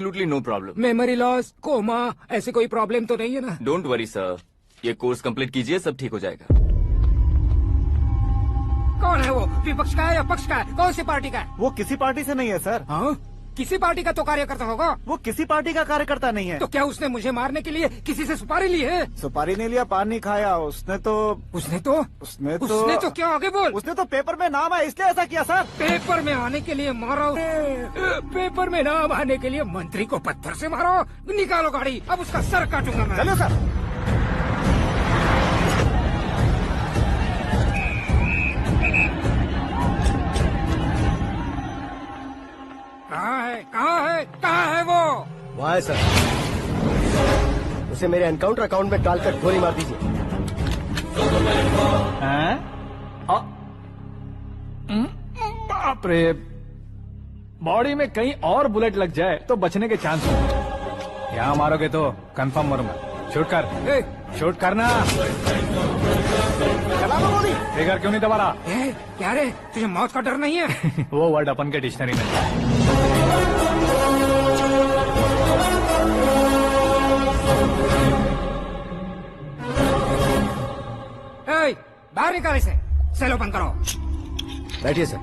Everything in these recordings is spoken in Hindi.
Absolutely no problem. Memory loss, coma, ऐसी कोई प्रॉब्लम तो नहीं है ना? डोंट वरी सर, ये कोर्स कंप्लीट कीजिए, सब ठीक हो जाएगा। कौन है वो? विपक्ष का है या पक्ष का है? कौन सी पार्टी का है? वो किसी पार्टी से नहीं है सर। हाँ? किसी पार्टी का तो कार्यकर्ता होगा। वो किसी पार्टी का कार्यकर्ता नहीं है। तो क्या उसने मुझे मारने के लिए किसी से सुपारी ली है? सुपारी नहीं लिया, पान नहीं खाया। उसने तो क्या? आगे बोल। उसने तो पेपर में नाम है इसलिए ऐसा किया सर। पेपर में आने के लिए मारो? पेपर में नाम आने के लिए मंत्री को पत्थर से मारो? निकालो गाड़ी, अब उसका सर काटूंगा मैं। चलो सर। कहाँ है वो? वहाँ है सर। उसे मेरे एनकाउंटर अकाउंट में डालकर गोली मार दीजिए। बाप रे, बॉडी में कहीं और बुलेट लग जाए तो बचने के चांस हो। यहाँ मारोगे तो कंफर्म मरूंगा। शूट कर, शूट करना। चला लो गोली। ट्रिगर क्यों नहीं दबा रहा? क्या रे, तुझे मौत का डर नहीं है? वो वर्ड अपन के डिक्शनरी में है। बाहर निकाल इसे। सेल ओपन करो। बैठिए सर।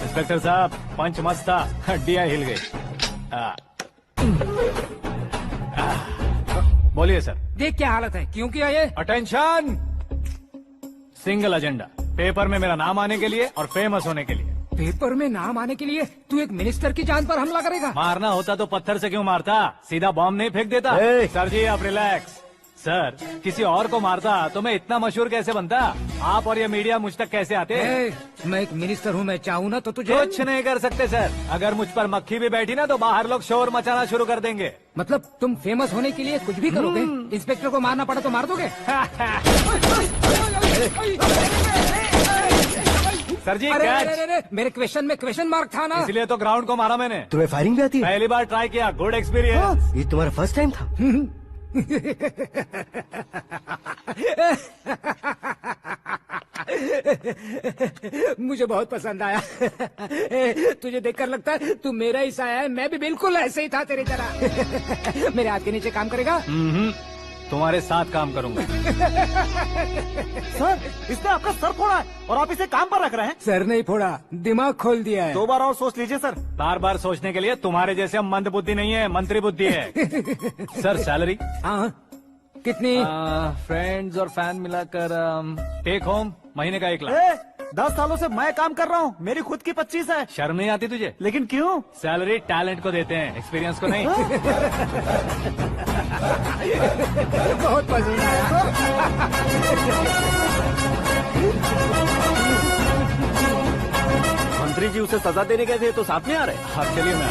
इंस्पेक्टर साहब, पंच मस्त था, हड्डियां हिल गई। बोलिए सर। देख क्या हालत है, क्यों किया ये? अटेंशन, सिंगल एजेंडा, पेपर में मेरा नाम आने के लिए और फेमस होने के लिए। पेपर में नाम आने के लिए तू एक मिनिस्टर की जान पर हमला करेगा? मारना होता तो पत्थर से क्यों मारता, सीधा बॉम्ब नहीं फेंक देता। सर जी आप रिलैक्स। सर, किसी और को मारता तो मैं इतना मशहूर कैसे बनता? आप और ये मीडिया मुझ तक कैसे आते? मैं एक मिनिस्टर हूँ, मैं चाहूँ ना तो तुझे कुछ नहीं कर सकते सर। अगर मुझ पर मक्खी भी बैठी ना तो बाहर लोग शोर मचाना शुरू कर देंगे। मतलब तुम फेमस होने के लिए कुछ भी करोगे? इंस्पेक्टर को मारना पड़ा तो मार दोगे? सर जी अरे, मेरे क्वेश्चन में क्वेश्चन मार्क था ना, इसलिए तो ग्राउंड को मारा मैंने। तुम्हें फायरिंग भी आती है? पहली बार ट्राई किया, गुड एक्सपीरियंस। ये तुम्हारा फर्स्ट टाइम था? मुझे बहुत पसंद आया। तुझे देखकर लगता है तू मेरा ही साया है। मैं भी बिल्कुल ऐसे ही था तेरी तरह। मेरे हाथ के नीचे काम करेगा? तुम्हारे साथ काम करूंगा। सर, इसने आपका सर फोड़ा है और आप इसे काम पर रख रहे हैं। सर नहीं फोड़ा, दिमाग खोल दिया है। 2 बार और सोच लीजिए सर। बार बार सोचने के लिए तुम्हारे जैसे मंद बुद्धि नहीं है, मंत्री बुद्धि है। Sir salary? हाँ, कितनी? फ्रेंड्स और फैन मिलाकर टेक होम महीने का 1 लाख। 10 सालों से मैं काम कर रहा हूँ, मेरी खुद की 25 है। शर्म नहीं आती तुझे? लेकिन क्यों? सैलरी टैलेंट को देते हैं, एक्सपीरियंस को नहीं। बहुत पसंद आया। मंत्री जी उसे सजा देने गए थे तो साथ में आ रहे? हाँ चलिए मैं।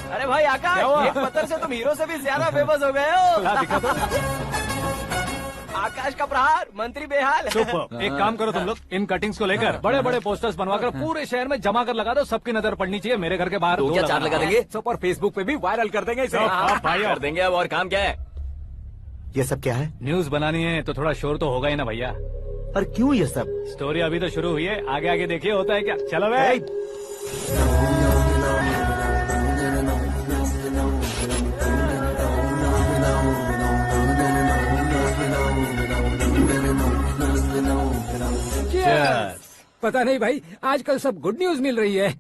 अरे भाई आकाश, एक पत्थर से तुम हीरो से भी ज्यादा फेमस हो गए हो। दिखा दो। आकाश का प्रहार, मंत्री बेहाल। सुपर। एक काम करो तुम लोग, इन कटिंग्स को लेकर बड़े बड़े पोस्टर्स बनवाकर पूरे शहर में जमा कर लगा दो। सबकी नजर पड़नी चाहिए। मेरे घर के बाहर 2 या 4 लगा देंगे। सब और फेसबुक पे भी वायरल कर देंगे इसे। भाई कर देंगे। अब और काम क्या है? ये सब क्या है? न्यूज बनानी है तो थोड़ा शोर तो होगा ही ना भैया। पर क्यों ये सब? स्टोरी अभी तो शुरू हुई है, आगे आगे देखिए होता है क्या। चलो भाई। पता नहीं भाई, आजकल सब गुड न्यूज मिल रही है।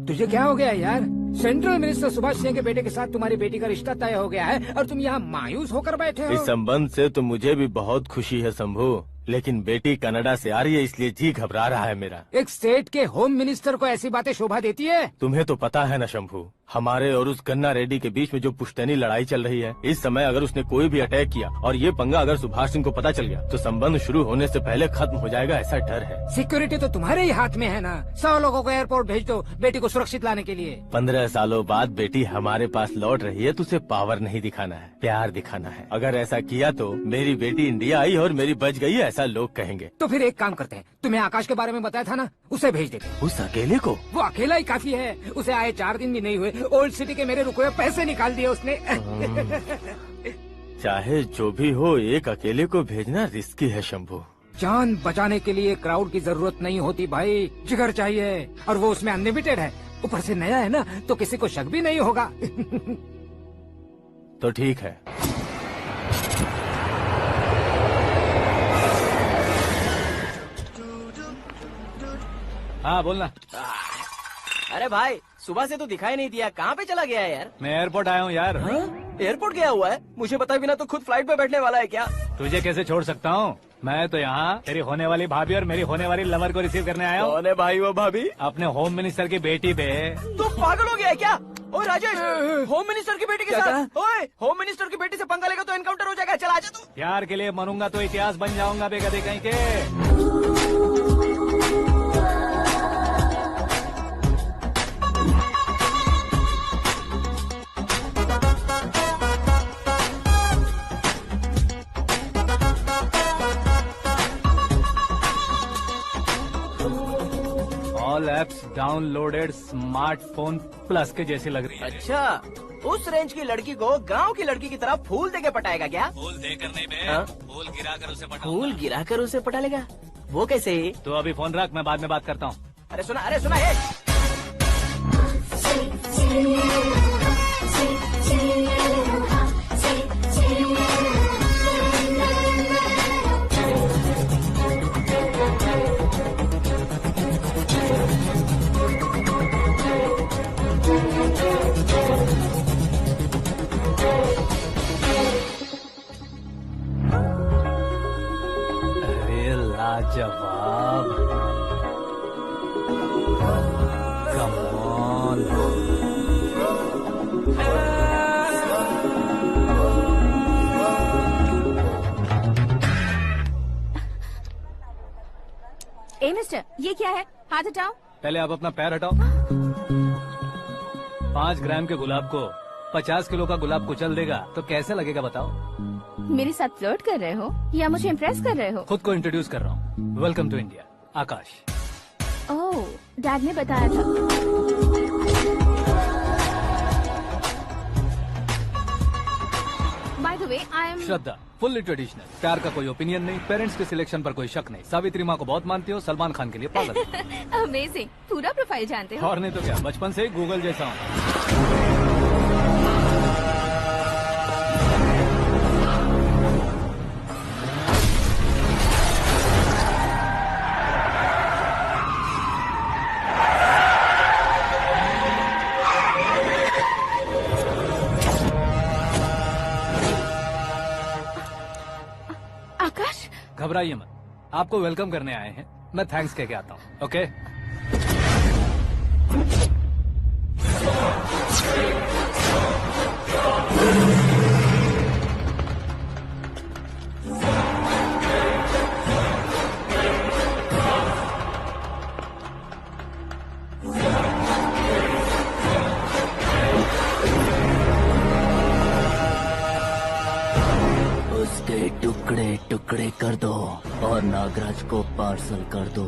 तुझे क्या हो गया यार? सेंट्रल मिनिस्टर सुभाष सिंह के बेटे के साथ तुम्हारी बेटी का रिश्ता तय हो गया है और तुम यहाँ मायूस होकर बैठे हो। इस संबंध से तो मुझे भी बहुत खुशी है शंभू, लेकिन बेटी कनाडा से आ रही है इसलिए जी घबरा रहा है मेरा। एक स्टेट के होम मिनिस्टर को ऐसी बातें शोभा देती है? तुम्हें तो पता है ना शंभू, हमारे और उस गन्ना रेड्डी के बीच में जो पुश्तैनी लड़ाई चल रही है। इस समय अगर उसने कोई भी अटैक किया और ये पंगा अगर सुभाष सिंह को पता चल गया तो संबंध शुरू होने से पहले खत्म हो जाएगा, ऐसा डर है। सिक्योरिटी तो तुम्हारे ही हाथ में है ना। 100 लोगों को एयरपोर्ट भेज दो बेटी को सुरक्षित लाने के लिए। 15 सालों बाद बेटी हमारे पास लौट रही है तो उसे पावर नहीं दिखाना है, प्यार दिखाना है। अगर ऐसा किया तो मेरी बेटी इंडिया आई और मेरी बच गई, ऐसा लोग कहेंगे। तो फिर एक काम करते हैं, तुम्हें आकाश के बारे में बताया था ना, उसे भेज देते हैं। उस अकेले को? वो अकेला ही काफी है। उसे आए 4 दिन भी नहीं हुए, ओल्ड सिटी के मेरे रुके हुए पैसे निकाल दिए उसने। चाहे जो भी हो, एक अकेले को भेजना रिस्की है शंभू। जान बचाने के लिए क्राउड की जरूरत नहीं होती भाई, जिगर चाहिए, और वो उसमें अनलिमिटेड है। ऊपर से नया है ना, तो किसी को शक भी नहीं होगा। तो ठीक है। हाँ बोलना। अरे भाई, सुबह से तो दिखाई नहीं दिया, कहाँ पे चला गया है यार? मैं एयरपोर्ट आया हूँ यार। एयरपोर्ट गया हुआ है? मुझे बताए बिना तो खुद फ्लाइट पे बैठने वाला है क्या? तुझे कैसे छोड़ सकता हूँ? मैं तो यहाँ तेरी होने वाली भाभी और मेरी होने वाली लवर को रिसीव करने आया हूँ। कौन है भाई वो भाभी? अपने होम मिनिस्टर की बेटी पे। तू पागल हो गया है क्या? ओए राजेश, होम मिनिस्टर की बेटी के साथ? ओए, होम मिनिस्टर की बेटी से पंगा लेगा तो एनकाउंटर हो जाएगा। चल आजा तू। प्यार के लिए मरूंगा तो इतिहास बन जाऊंगा बेगदे कहीं के। All apps downloaded smartphone plus के जैसी लग रही है। अच्छा, उस रेंज की लड़की को गांव की लड़की की तरह फूल देके पटाएगा क्या? फूल देकर नहीं बे, हाँ? फूल गिराकर उसे पटा। फूल गिराकर उसे पटा लेगा? वो कैसे? तो अभी फोन रख, मैं बाद में बात करता हूँ। अरे सुना ये। अरे लाजवाब, कम ऑन। ए मिस्टर, ये क्या है? हाथ हटाओ। पहले आप अपना पैर हटाओ। 5 ग्राम के गुलाब को 50 किलो का गुलाब कुचल देगा तो कैसे लगेगा बताओ? मेरे साथ फ्लर्ट कर रहे हो या मुझे इम्प्रेस कर रहे हो? खुद को इंट्रोड्यूस कर रहा हूँ। Welcome to India, Akash. Oh, dad ने बताया था। By the way, I am Shraddha, fully traditional. प्यार का कोई ओपिनियन नहीं, पेरेंट्स के सिलेक्शन पर कोई शक नहीं। सावित्री माँ को बहुत मानती हो, सलमान खान के लिए पागल। अमेजिंग, पूरा प्रोफाइल जानते हो। और नहीं तो क्या, बचपन से ही गूगल जैसा हूँ। आकाश, घबराइए मत, आपको वेलकम करने आए हैं। मैं थैंक्स कह के आता हूँ। ओके? उसके टुकड़े टुकड़े कर दो और नागराज को पार्सल कर दो।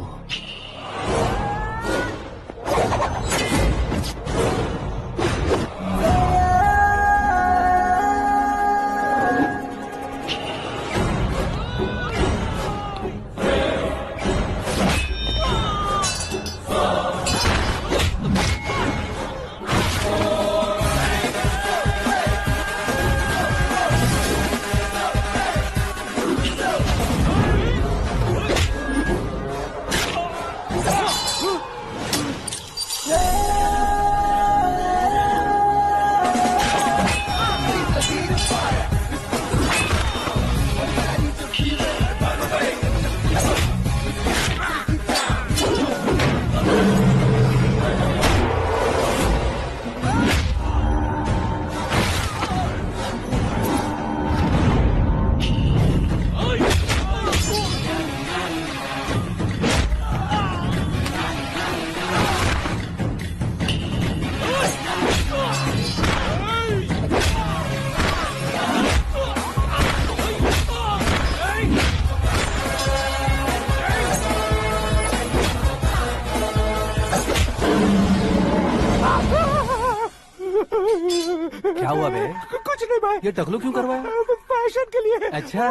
क्या हुआ बे? कुछ नहीं भाई, ये टकलू क्यों करवाया? फैशन के लिए। अच्छा।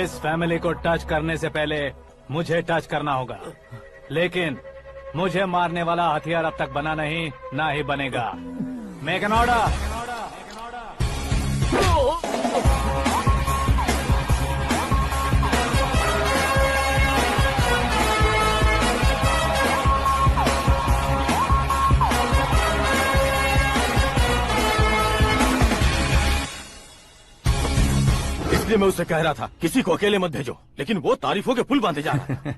इस फैमिली को टच करने से पहले मुझे टच करना होगा, लेकिन मुझे मारने वाला हथियार अब तक बना नहीं, ना ही बनेगा। Make an order. इसलिए मैं उससे कह रहा था किसी को अकेले मत भेजो, लेकिन वो तारीफों के पुल बांधे जा रहा है।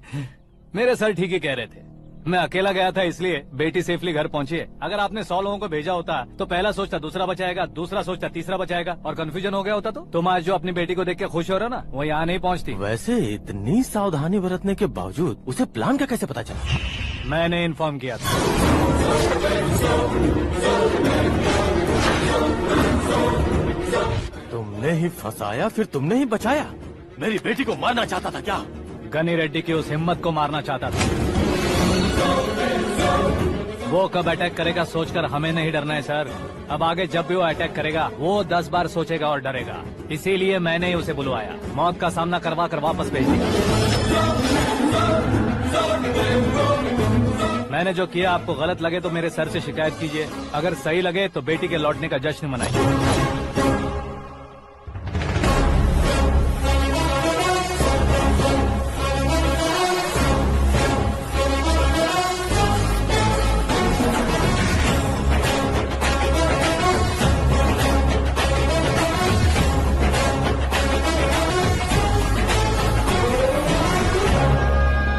मेरे सर ठीक ही कह रहे थे। मैं अकेला गया था इसलिए बेटी सेफली घर पहुंची है। अगर आपने 100 लोगों को भेजा होता तो पहला सोचता दूसरा बचाएगा, दूसरा सोचता तीसरा बचाएगा, और कंफ्यूजन हो गया होता तो तुम आज जो अपनी बेटी को देख के खुश हो रहे हो ना, वो यहाँ नहीं पहुँचती। वैसे इतनी सावधानी बरतने के बावजूद उसे प्लान का कैसे पता चला? मैंने इन्फॉर्म किया था। तुमने ही फंसाया, फिर तुमने ही बचाया। मेरी बेटी को मारना चाहता था क्या? गनी रेड्डी की उस हिम्मत को मारना चाहता था। वो कब अटैक करेगा सोचकर हमें नहीं डरना है सर। अब आगे जब भी वो अटैक करेगा वो 10 बार सोचेगा और डरेगा। इसीलिए मैंने ही उसे बुलवाया। मौत का सामना करवा कर वापस भेज दिया। मैंने जो किया आपको गलत लगे तो मेरे सर से शिकायत कीजिए, अगर सही लगे तो बेटी के लौटने का जश्न मनाइए।